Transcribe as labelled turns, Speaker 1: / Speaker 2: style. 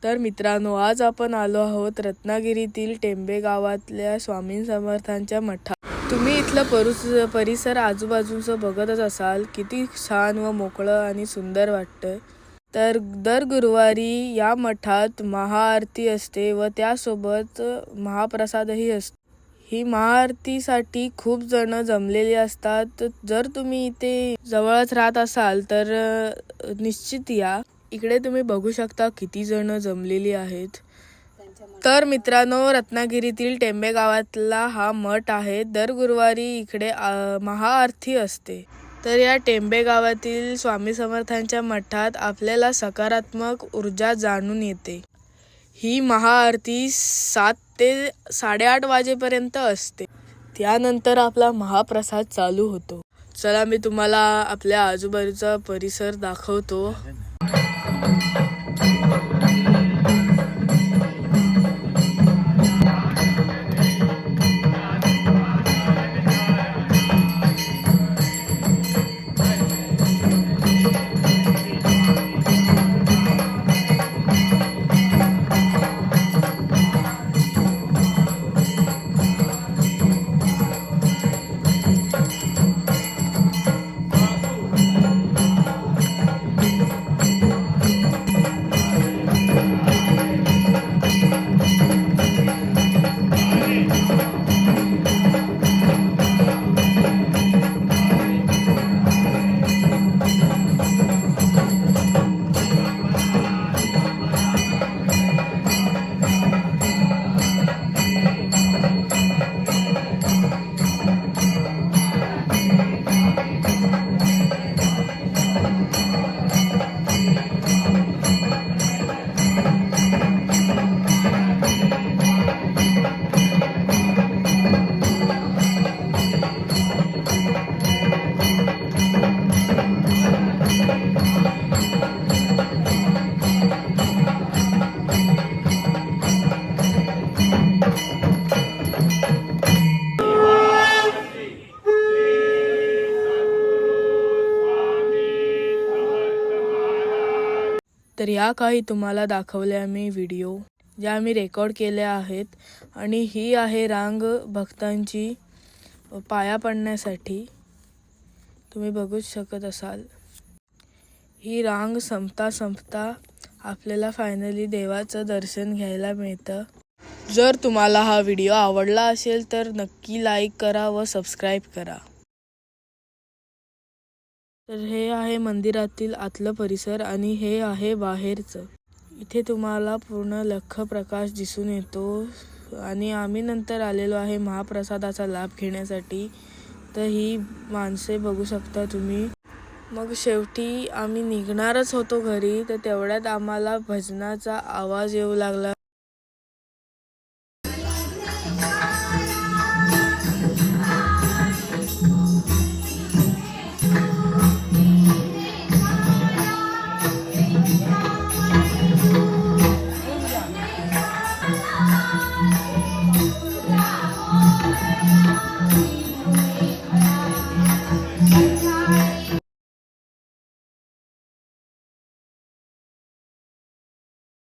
Speaker 1: तर मित्रांनो, आज आपण आलो आहोत रत्नागिरीतील टेंबे गावातल्या स्वामी समर्थांच्या मठात। तुम्ही इथलं परिसर आजूबाजूचं बघतच असाल, किती छान व मोकळं आणि सुंदर वाटतं। तर दर गुरुवारी या मठात महाआरती असते व त्यासोबत महाप्रसादही असतो। ही महाआरतीसाठी खूप जण जमलेली असतात। जर तुम्ही इथे जवळच राहत असाल तर निश्चित या। इकडे तुम्ही बघू शकता किती जण जमलेली आहेत। तर मित्रांनो, रत्नागिरीतील टेंबे गावातला हा मठ आहे। दर गुरुवारी इकडे महाआरती असते। तर या टेंबे गावातील स्वामी समर्थांच्या मठात आपल्याला सकारात्मक ऊर्जा जाणून येते। ही महाआरती 7 ते 8:30 वाजेपर्यंत असते। त्यानंतर आपला महाप्रसाद चालू होतो। चला, मी तुम्हाला आपल्या आजूबाजूचा परिसर दाखवतो। तर या काही तुम्हाला दाखवल्या मी व्हिडिओ, ज्या मी रेकॉर्ड केल्या आहेत। आणि ही आहे रांग भक्तांची पाया पडण्यासाठी, तुम्ही बघू शकत असाल। ही रांग संपता आपल्याला फायनली देवाचं दर्शन घ्यायला मिळतं। जर तुम्हाला हा व्हिडिओ आवडला असेल तर नक्की लाईक करा व सबस्क्राईब करा। तर हे आहे मंदिरातील आतलं परिसर आणि हे आहे बाहेरचं। इथे तुम्हाला पूर्ण लख्ख प्रकाश दिसून येतो। आणि आम्ही नंतर आलेलो आहे महाप्रसादाचा लाभ घेण्यासाठी। तर ही माणसे बघू शकता तुम्ही। मग शेवटी आम्ही निघणारच होतो घरी, तर तेवढ्यात आम्हाला भजनाचा आवाज येऊ लागला।